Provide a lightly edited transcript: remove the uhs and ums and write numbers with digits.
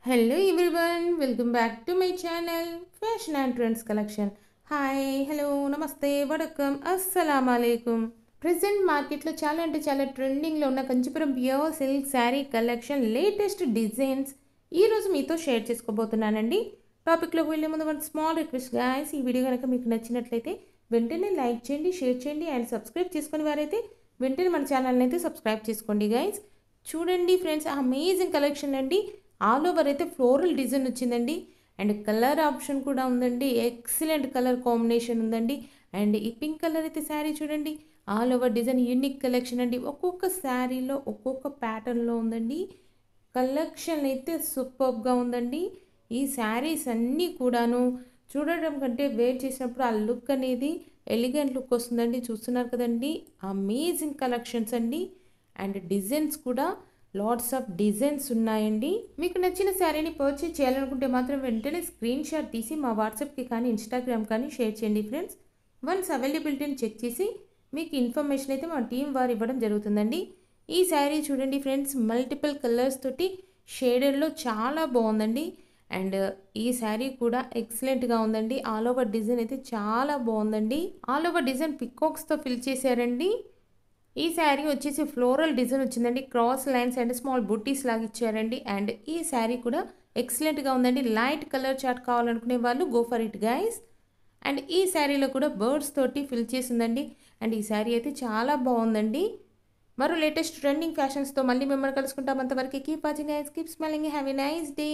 Hello everyone, welcome back to my channel Fashion and Trends Collection. Hi, hello, namaste, vadakkam, assalamu alaikum. Present market లో చాలా అంటే చాలా trending లో ఉన్న Kanchipuram pure silk sari collection latest designs ఈ రోజు మీతో షేర్ చేసుకోబోతున్నానండి. టాపిక్ లోకి వెళ్ళే ముందు వన్ స్మాల్ రిక్వెస్ట్ గైస్, ఈ వీడియో కనుక మీకు నచ్చినట్లయితే వెంటనే లైక్ చేయండి, షేర్ చేయండి అండ్ సబ్స్క్రైబ్ చేసుకుని వారైతే వెంటనే మన ఛానల్ని అయితే సబ్స్క్రైబ్ చేసుకోండి గైస్. చూడండి ఫ్రెండ్స్, అమేజింగ్ కలెక్షన్ అండి. ఆల్ ఓవర్ అయితే ఫ్లోరల్ డిజైన్ వచ్చిందండి అండ్ కలర్ ఆప్షన్ కూడా ఉందండి. ఎక్సలెంట్ కలర్ కాంబినేషన్ ఉందండి. అండ్ ఈ పింక్ కలర్ అయితే శారీ చూడండి, all over design unique collection అండి. ఒక్కొక్క శారీలో ఒక్కొక్క ప్యాటర్న్లో ఉందండి. కలెక్షన్ అయితే సూపర్గా ఉందండి. ఈ శారీస్ అన్నీ కూడాను చూడడం కంటే వేర్ చేసినప్పుడు ఆ లుక్ అనేది ఎలిగెంట్ లుక్ వస్తుందండి. చూస్తున్నారు కదండి, అమేజింగ్ కలెక్షన్స్ అండి. అండ్ డిజైన్స్ కూడా లాట్స్ ఆఫ్ డిజైన్స్ ఉన్నాయండి. మీకు నచ్చిన శారీని పర్చేజ్ చేయాలనుకుంటే మాత్రం వెంటనే స్క్రీన్ షాట్ తీసి మా వాట్సాప్కి కానీ ఇన్స్టాగ్రామ్ కానీ షేర్ చేయండి ఫ్రెండ్స్. వన్స్ అవైలబిలిటీని చెక్ చేసి మీకు ఇన్ఫర్మేషన్ అయితే మా టీం వారు ఇవ్వడం జరుగుతుందండి. ఈ శారీ చూడండి ఫ్రెండ్స్, మల్టిపుల్ కలర్స్ తోటి షేడెడ్లో చాలా బాగుందండి. అండ్ ఈ శారీ కూడా ఎక్సలెంట్గా ఉందండి. ఆల్ ఓవర్ డిజైన్ అయితే చాలా బాగుందండి. ఆల్ ఓవర్ డిజైన్ పికాక్స్తో ఫిల్ చేశారండి. ఈ శారీ వచ్చేసి ఫ్లోరల్ డిజైన్ వచ్చిందండి. క్రాస్ లైన్స్ అండ్ స్మాల్ బుట్టీస్ లాగా ఇచ్చారండి. అండ్ ఈ శారీ కూడా ఎక్సలెంట్గా ఉందండి. లైట్ కలర్ చార్ట్ కావాలనుకునే వాళ్ళు go for it guys. And ఈ శారీలో కూడా బర్డ్స్ తోటి ఫిల్ చేసి ఉందండి. అండ్ ఈ శారీ అయితే చాలా బాగుందండి. మరో లేటెస్ట్ ట్రెండింగ్ ఫ్యాషన్స్తో మళ్ళీ మిమ్మల్ని కలుసుకుంటాం. అంతవరకు keep watching guys, keep smiling, have a nice day.